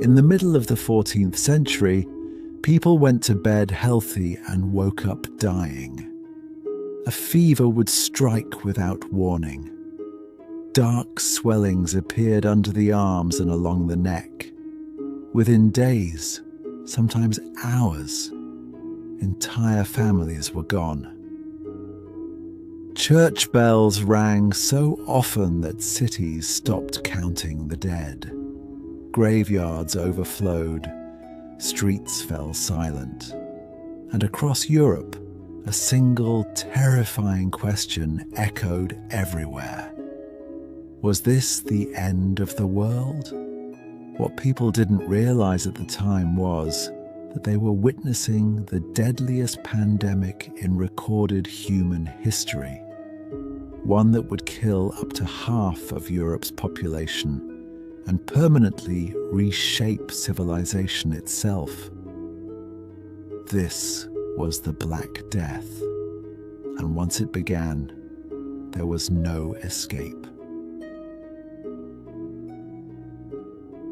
In the middle of the 14th century, people went to bed healthy and woke up dying. A fever would strike without warning. Dark swellings appeared under the arms and along the neck. Within days, sometimes hours, entire families were gone. Church bells rang so often that cities stopped counting the dead. Graveyards overflowed, streets fell silent, and across Europe, a single terrifying question echoed everywhere. Was this the end of the world? What people didn't realize at the time was that they were witnessing the deadliest pandemic in recorded human history, one that would kill up to half of Europe's population and permanently reshape civilization itself. This was the Black Death, and once it began, there was no escape.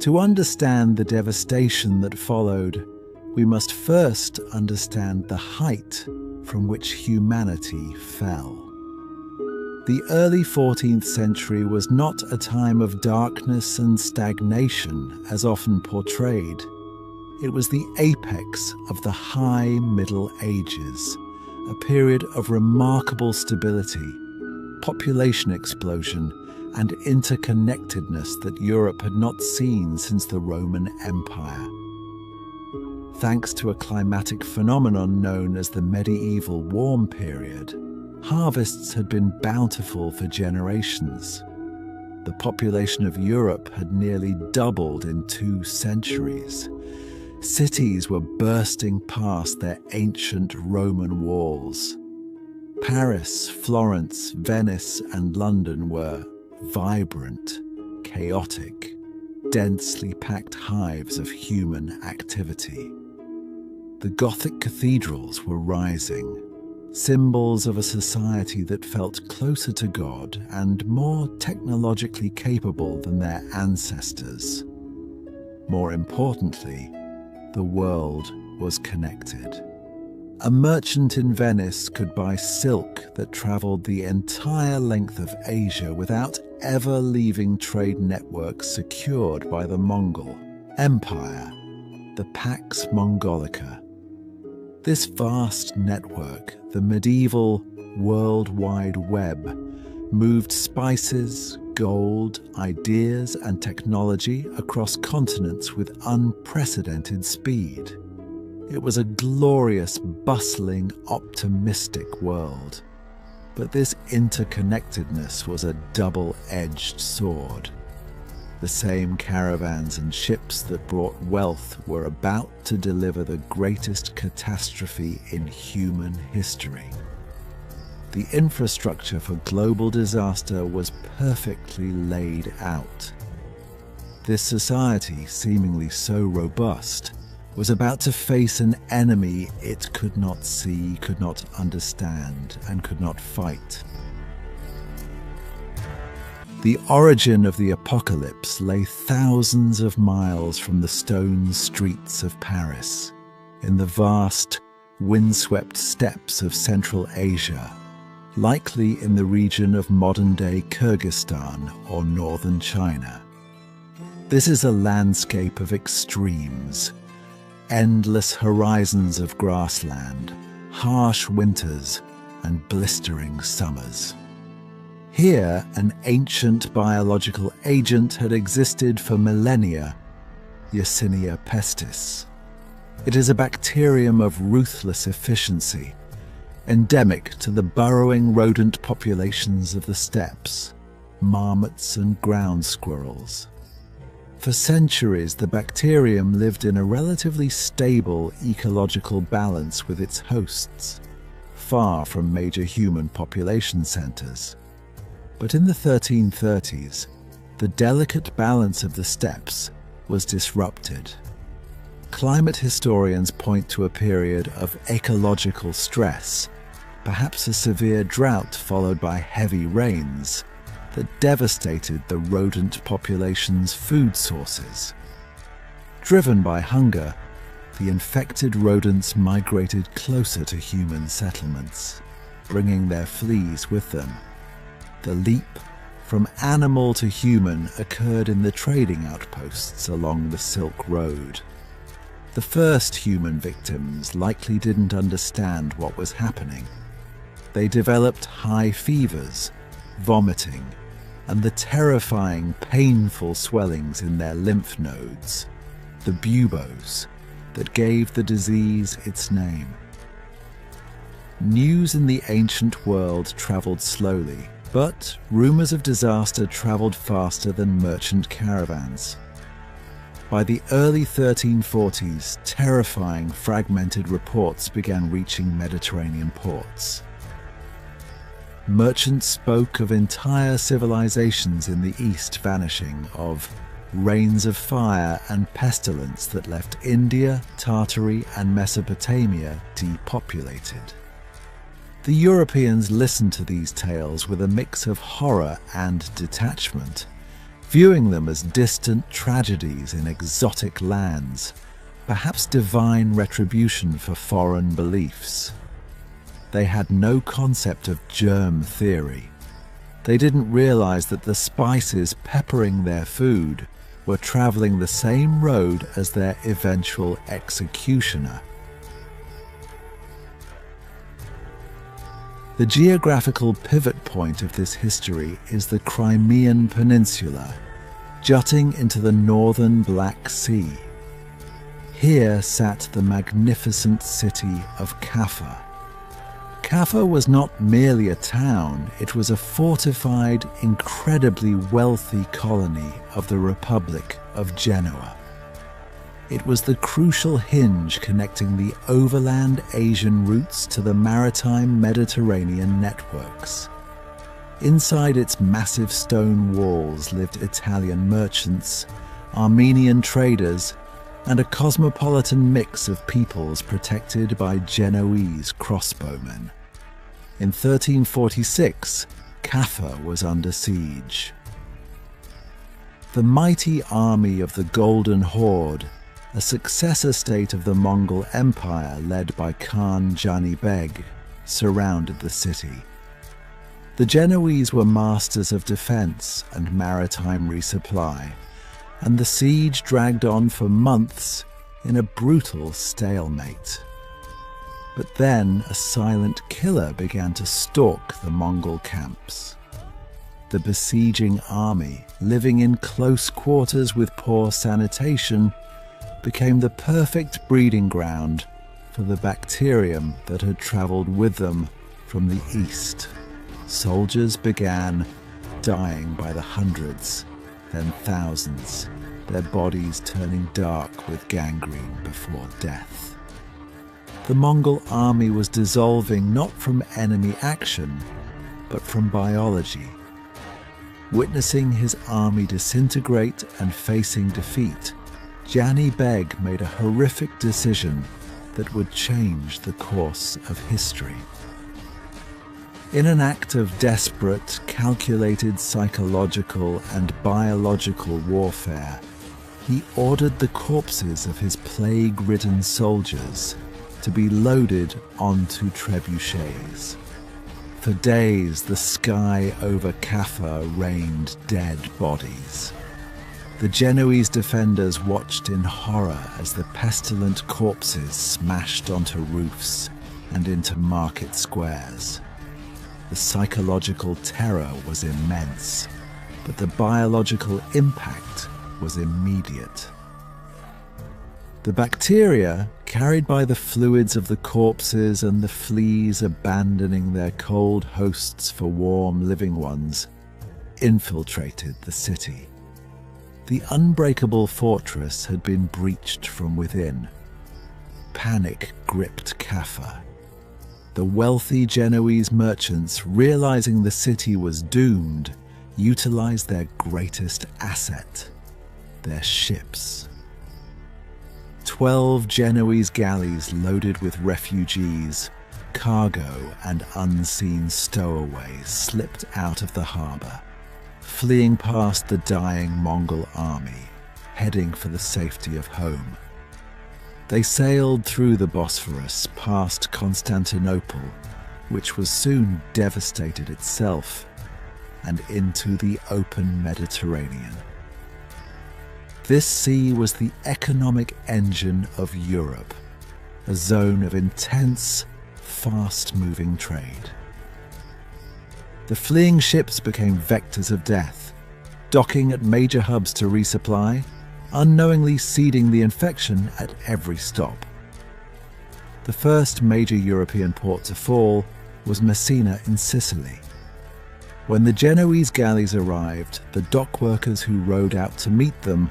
To understand the devastation that followed, we must first understand the height from which humanity fell. The early 14th century was not a time of darkness and stagnation as often portrayed. It was the apex of the High Middle Ages, a period of remarkable stability, population explosion, and interconnectedness that Europe had not seen since the Roman Empire. Thanks to a climatic phenomenon known as the medieval warm period, harvests had been bountiful for generations. The population of Europe had nearly doubled in 2 centuries. Cities were bursting past their ancient Roman walls. Paris, Florence, Venice, and London were vibrant, chaotic, densely packed hives of human activity. The Gothic cathedrals were rising, symbols of a society that felt closer to God and more technologically capable than their ancestors. More importantly, the world was connected. A merchant in Venice could buy silk that traveled the entire length of Asia without ever leaving trade networks secured by the Mongol Empire, the Pax Mongolica. This vast network, the medieval World Wide Web, moved spices, gold, ideas, and technology across continents with unprecedented speed. It was a glorious, bustling, optimistic world. But this interconnectedness was a double-edged sword. The same caravans and ships that brought wealth were about to deliver the greatest catastrophe in human history. The infrastructure for global disaster was perfectly laid out. This society, seemingly so robust, was about to face an enemy it could not see, could not understand, and could not fight. The origin of the apocalypse lay thousands of miles from the stone streets of Paris, in the vast, windswept steppes of Central Asia, likely in the region of modern-day Kyrgyzstan or northern China. This is a landscape of extremes, endless horizons of grassland, harsh winters, and blistering summers. Here, an ancient biological agent had existed for millennia, Yersinia pestis. It is a bacterium of ruthless efficiency, endemic to the burrowing rodent populations of the steppes, marmots and ground squirrels. For centuries, the bacterium lived in a relatively stable ecological balance with its hosts, far from major human population centers. But in the 1330s, the delicate balance of the steppes was disrupted. Climate historians point to a period of ecological stress, perhaps a severe drought followed by heavy rains, that devastated the rodent population's food sources. Driven by hunger, the infected rodents migrated closer to human settlements, bringing their fleas with them. The leap from animal to human occurred in the trading outposts along the Silk Road. The first human victims likely didn't understand what was happening. They developed high fevers, vomiting, and the terrifying, painful swellings in their lymph nodes, the buboes, that gave the disease its name. News in the ancient world traveled slowly, but rumors of disaster traveled faster than merchant caravans. By the early 1340s, terrifying, fragmented reports began reaching Mediterranean ports. Merchants spoke of entire civilizations in the east vanishing, of rains of fire and pestilence that left India, Tartary, and Mesopotamia depopulated. The Europeans listened to these tales with a mix of horror and detachment, viewing them as distant tragedies in exotic lands, perhaps divine retribution for foreign beliefs. They had no concept of germ theory. They didn't realize that the spices peppering their food were traveling the same road as their eventual executioner. The geographical pivot point of this history is the Crimean Peninsula, jutting into the northern Black Sea. Here sat the magnificent city of Kaffa. Kaffa was not merely a town, it was a fortified, incredibly wealthy colony of the Republic of Genoa. It was the crucial hinge connecting the overland Asian routes to the maritime Mediterranean networks. Inside its massive stone walls lived Italian merchants, Armenian traders, and a cosmopolitan mix of peoples protected by Genoese crossbowmen. In 1346, Kaffa was under siege. The mighty army of the Golden Horde, a successor state of the Mongol Empire led by Khan Jani Beg, surrounded the city. The Genoese were masters of defense and maritime resupply, and the siege dragged on for months in a brutal stalemate. But then a silent killer began to stalk the Mongol camps. The besieging army, living in close quarters with poor sanitation, became the perfect breeding ground for the bacterium that had traveled with them from the east. Soldiers began dying by the hundreds, then thousands, their bodies turning dark with gangrene before death. The Mongol army was dissolving not from enemy action, but from biology. Witnessing his army disintegrate and facing defeat, Jani Beg made a horrific decision that would change the course of history. In an act of desperate, calculated psychological and biological warfare, he ordered the corpses of his plague-ridden soldiers to be loaded onto trebuchets. For days, the sky over Kaffa rained dead bodies. The Genoese defenders watched in horror as the pestilent corpses smashed onto roofs and into market squares. The psychological terror was immense, but the biological impact was immediate. The bacteria, carried by the fluids of the corpses and the fleas abandoning their cold hosts for warm living ones, infiltrated the city. The unbreakable fortress had been breached from within. Panic gripped Kaffa. The wealthy Genoese merchants, realizing the city was doomed, utilized their greatest asset, their ships. 12 Genoese galleys loaded with refugees, cargo, and unseen stowaways slipped out of the harbor, fleeing past the dying Mongol army. heading for the safety of home. They sailed through the Bosphorus past Constantinople, which was soon devastated itself, and into the open Mediterranean. This sea was the economic engine of Europe, a zone of intense, fast-moving trade. The fleeing ships became vectors of death, docking at major hubs to resupply, unknowingly seeding the infection at every stop. The first major European port to fall was Messina in Sicily. When the Genoese galleys arrived, the dock workers who rowed out to meet them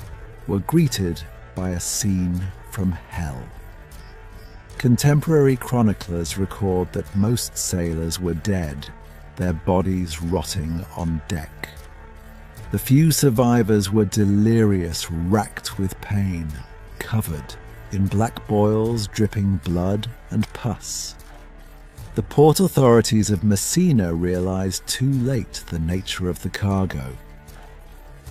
were greeted by a scene from hell. Contemporary chroniclers record that most sailors were dead, their bodies rotting on deck. The few survivors were delirious, racked with pain, covered in black boils dripping blood and pus. The port authorities of Messina realized too late the nature of the cargo.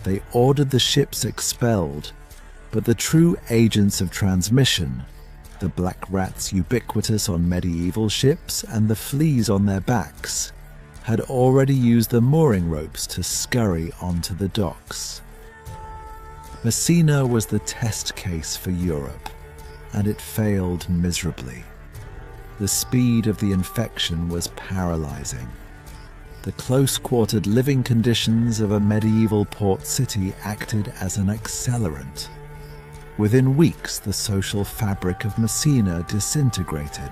They ordered the ships expelled, but the true agents of transmission, the black rats ubiquitous on medieval ships and the fleas on their backs, had already used the mooring ropes to scurry onto the docks. Messina was the test case for Europe, and it failed miserably. The speed of the infection was paralyzing. The close-quartered living conditions of a medieval port city acted as an accelerant. Within weeks, the social fabric of Messina disintegrated.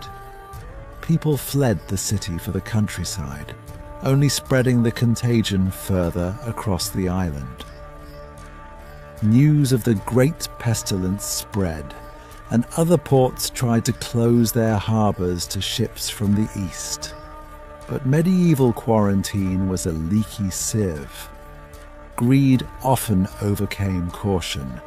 People fled the city for the countryside, only spreading the contagion further across the island. News of the great pestilence spread, and other ports tried to close their harbours to ships from the east. But medieval quarantine was a leaky sieve. Greed often overcame caution.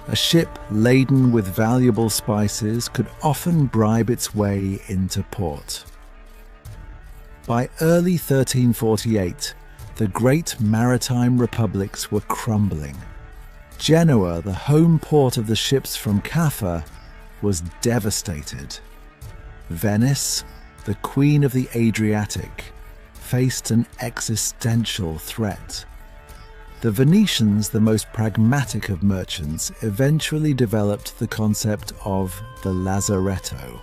A ship laden with valuable spices could often bribe its way into port. By early 1348, the great maritime republics were crumbling. Genoa, the home port of the ships from Caffa, was devastated. Venice, the queen of the Adriatic, faced an existential threat. The Venetians, the most pragmatic of merchants, eventually developed the concept of the lazaretto,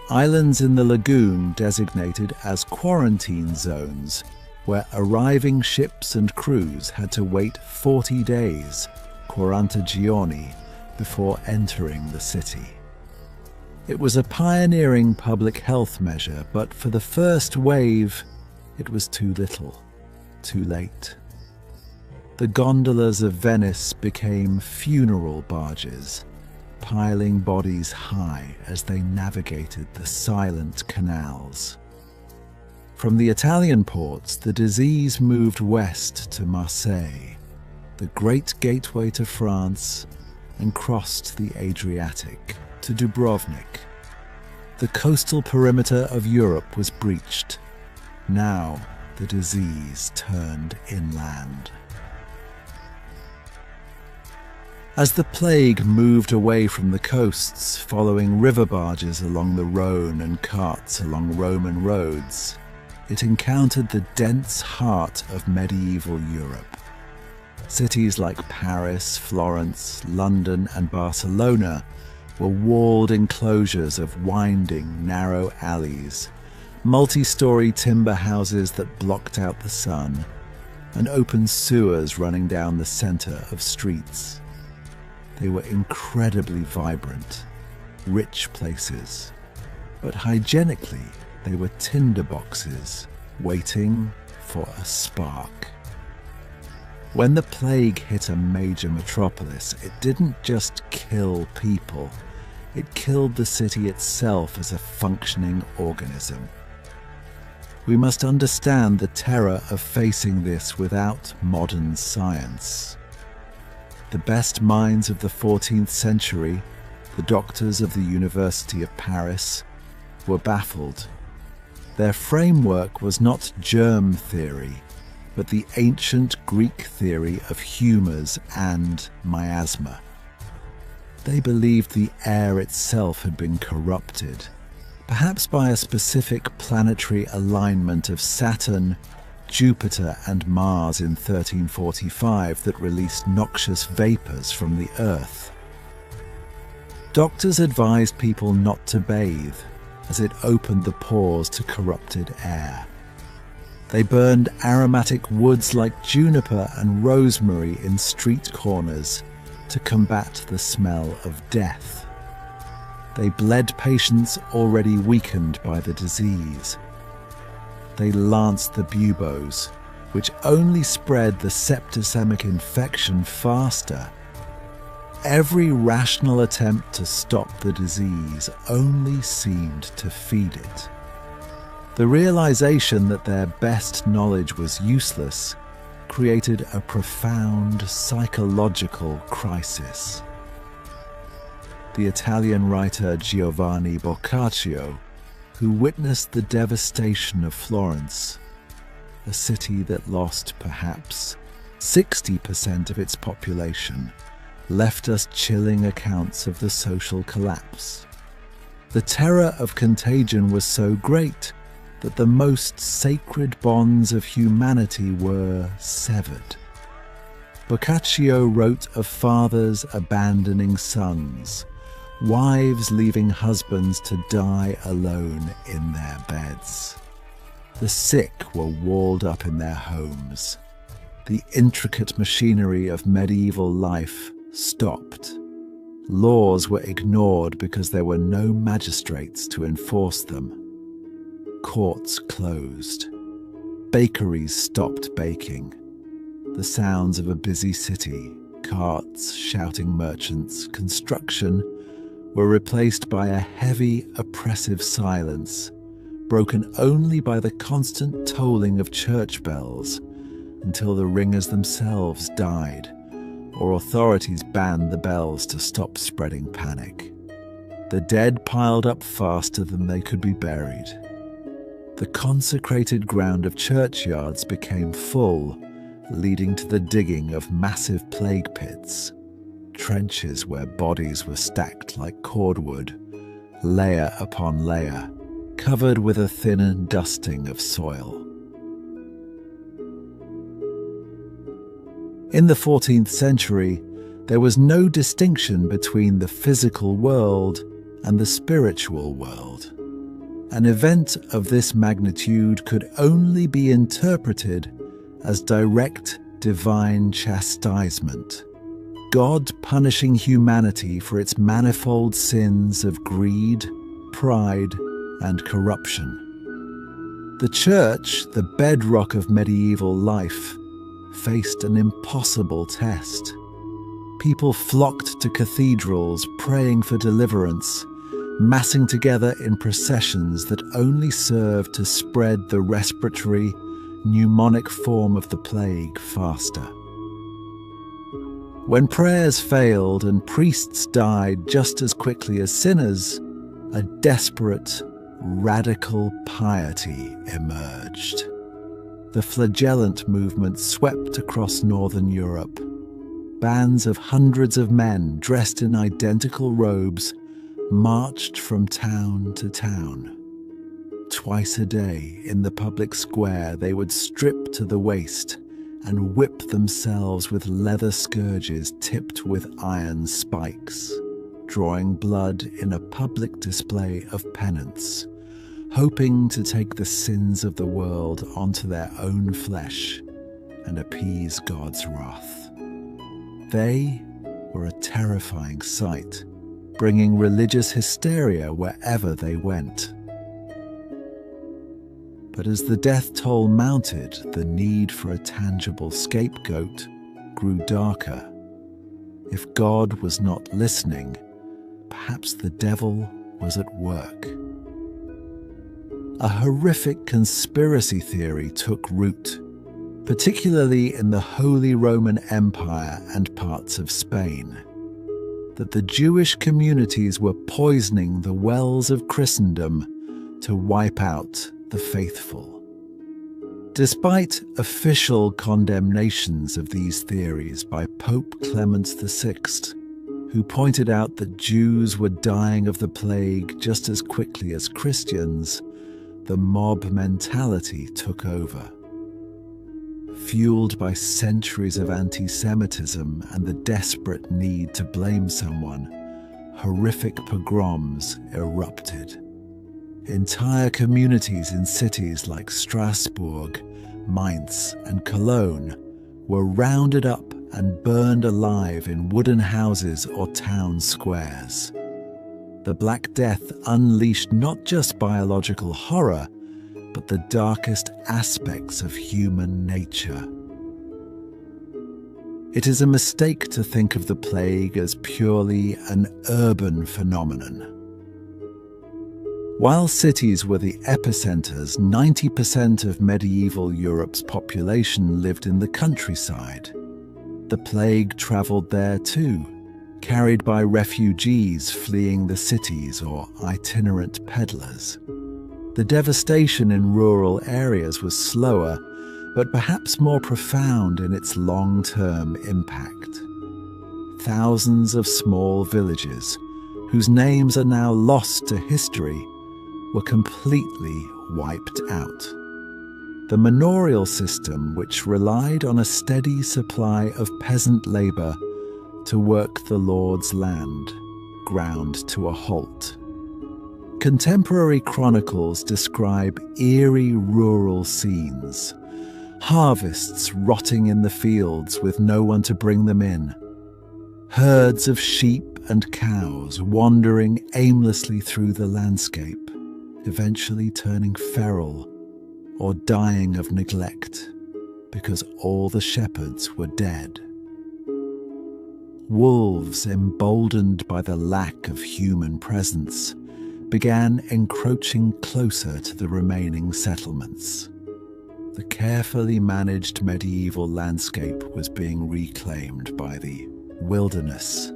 islands in the lagoon designated as quarantine zones, where arriving ships and crews had to wait 40 days, 40 giorni, before entering the city. It was a pioneering public health measure, but for the first wave, it was too little, too late. The gondolas of Venice became funeral barges, piling bodies high as they navigated the silent canals. From the Italian ports, the disease moved west to Marseille, the great gateway to France, and crossed the Adriatic to Dubrovnik. The coastal perimeter of Europe was breached. Now the disease turned inland. As the plague moved away from the coasts, following river barges along the Rhone and carts along Roman roads, it encountered the dense heart of medieval Europe. Cities like Paris, Florence, London, and Barcelona were walled enclosures of winding, narrow alleys, multi-story timber houses that blocked out the sun, and open sewers running down the center of streets. They were incredibly vibrant, rich places, but hygienically they were tinderboxes waiting for a spark. When the plague hit a major metropolis, it didn't just kill people, it killed the city itself as a functioning organism. We must understand the terror of facing this without modern science. The best minds of the 14th century, the doctors of the University of Paris, were baffled. Their framework was not germ theory, but the ancient Greek theory of humours and miasma. They believed the air itself had been corrupted, perhaps by a specific planetary alignment of Saturn, Jupiter and Mars in 1345 that released noxious vapours from the Earth. Doctors advised people not to bathe, as it opened the pores to corrupted air. They burned aromatic woods like juniper and rosemary in street corners to combat the smell of death. They bled patients already weakened by the disease. They lanced the buboes, which only spread the septicemic infection faster. Every rational attempt to stop the disease only seemed to feed it. The realization that their best knowledge was useless created a profound psychological crisis. The Italian writer Giovanni Boccaccio, who witnessed the devastation of Florence, a city that lost perhaps 60% of its population, left us chilling accounts of the social collapse. The terror of contagion was so great that the most sacred bonds of humanity were severed. Boccaccio wrote of fathers abandoning sons, wives leaving husbands to die alone in their beds. The sick were walled up in their homes. The intricate machinery of medieval life stopped. Laws were ignored because there were no magistrates to enforce them. Courts closed. Bakeries stopped baking. The sounds of a busy city, carts, shouting merchants, construction, were replaced by a heavy, oppressive silence, broken only by the constant tolling of church bells until the ringers themselves died, or authorities banned the bells to stop spreading panic. The dead piled up faster than they could be buried. The consecrated ground of churchyards became full, leading to the digging of massive plague pits, trenches where bodies were stacked like cordwood, layer upon layer, covered with a thin dusting of soil. In the 14th century, there was no distinction between the physical world and the spiritual world. An event of this magnitude could only be interpreted as direct divine chastisement, God punishing humanity for its manifold sins of greed, pride, and corruption. The Church, the bedrock of medieval life, faced an impossible test. People flocked to cathedrals praying for deliverance, massing together in processions that only served to spread the respiratory, pneumonic form of the plague faster. When prayers failed and priests died just as quickly as sinners, a desperate, radical piety emerged. The flagellant movement swept across northern Europe. Bands of hundreds of men dressed in identical robes marched from town to town. Twice a day in the public square they would strip to the waist and whip themselves with leather scourges tipped with iron spikes, drawing blood in a public display of penance, hoping to take the sins of the world onto their own flesh and appease God's wrath. They were a terrifying sight, bringing religious hysteria wherever they went. But as the death toll mounted, the need for a tangible scapegoat grew darker. If God was not listening, perhaps the devil was at work. A horrific conspiracy theory took root, particularly in the Holy Roman Empire and parts of Spain, that the Jewish communities were poisoning the wells of Christendom to wipe out the faithful. Despite official condemnations of these theories by Pope Clement VI, who pointed out that Jews were dying of the plague just as quickly as Christians, the mob mentality took over. Fueled by centuries of anti-Semitism and the desperate need to blame someone, horrific pogroms erupted. Entire communities in cities like Strasbourg, Mainz, and Cologne were rounded up and burned alive in wooden houses or town squares. The Black Death unleashed not just biological horror, but the darkest aspects of human nature. It is a mistake to think of the plague as purely an urban phenomenon. While cities were the epicenters, 90% of medieval Europe's population lived in the countryside. The plague travelled there too, carried by refugees fleeing the cities or itinerant peddlers. The devastation in rural areas was slower, but perhaps more profound in its long-term impact. Thousands of small villages, whose names are now lost to history, were completely wiped out. The manorial system, which relied on a steady supply of peasant labour to work the Lord's land, ground to a halt. Contemporary chronicles describe eerie rural scenes, harvests rotting in the fields with no one to bring them in, herds of sheep and cows wandering aimlessly through the landscape, eventually turning feral or dying of neglect because all the shepherds were dead. Wolves, emboldened by the lack of human presence, began encroaching closer to the remaining settlements. The carefully managed medieval landscape was being reclaimed by the wilderness.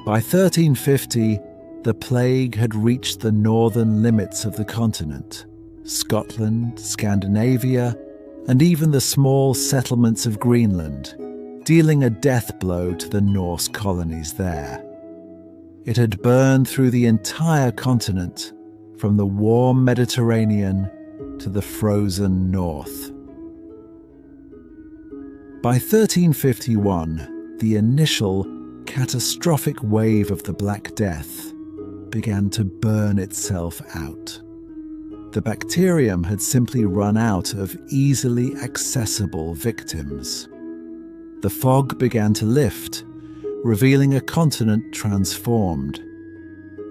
By 1350, the plague had reached the northern limits of the continent, Scotland, Scandinavia, and even the small settlements of Greenland, dealing a death blow to the Norse colonies there. It had burned through the entire continent, from the warm Mediterranean to the frozen north. By 1351, the initial catastrophic wave of the Black Death began to burn itself out. The bacterium had simply run out of easily accessible victims. The fog began to lift, revealing a continent transformed.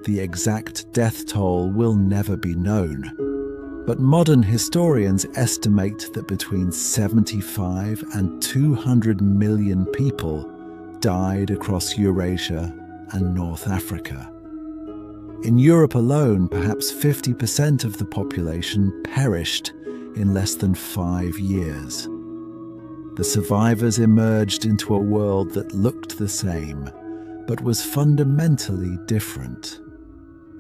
The exact death toll will never be known, but modern historians estimate that between 75 and 200 million people died across Eurasia and North Africa. In Europe alone, perhaps 50% of the population perished in less than 5 years. The survivors emerged into a world that looked the same, but was fundamentally different.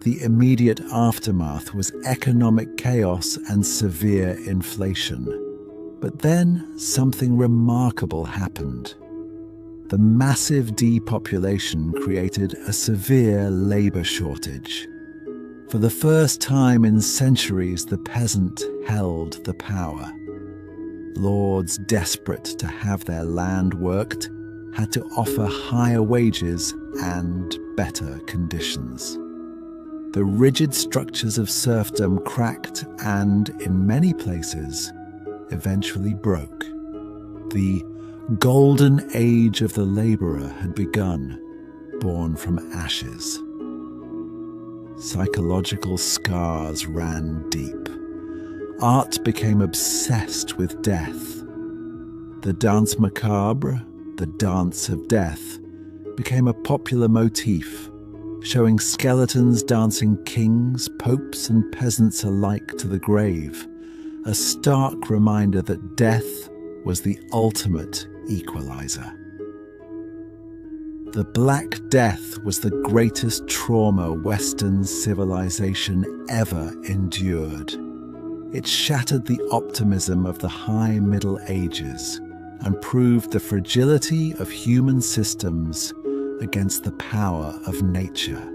The immediate aftermath was economic chaos and severe inflation. But then something remarkable happened. The massive depopulation created a severe labour shortage. For the first time in centuries, the peasant held the power. Lords desperate to have their land worked had to offer higher wages and better conditions. The rigid structures of serfdom cracked and, in many places, eventually broke. The golden age of the labourer had begun, born from ashes. Psychological scars ran deep. Art became obsessed with death. The danse macabre, the dance of death, became a popular motif, showing skeletons dancing kings, popes, and peasants alike to the grave, a stark reminder that death was the ultimate equalizer. The Black Death was the greatest trauma Western civilization ever endured. It shattered the optimism of the High Middle Ages and proved the fragility of human systems against the power of nature.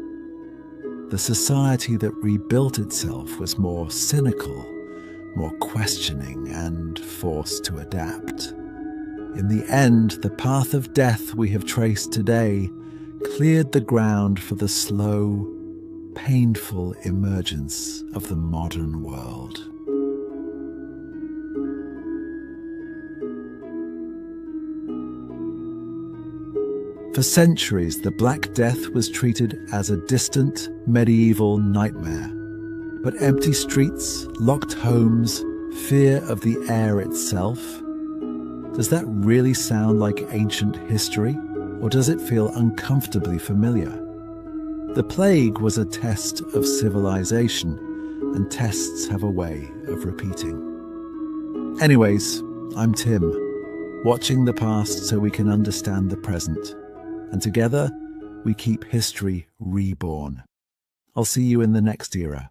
The society that rebuilt itself was more cynical, more questioning, and forced to adapt. In the end, the path of death we have traced today cleared the ground for the slow, painful emergence of the modern world. For centuries, the Black Death was treated as a distant, medieval nightmare. But empty streets, locked homes, fear of the air itself, does that really sound like ancient history, or does it feel uncomfortably familiar? The plague was a test of civilization, and tests have a way of repeating. Anyways, I'm Tim, watching the past so we can understand the present. And together, we keep history reborn. I'll see you in the next era.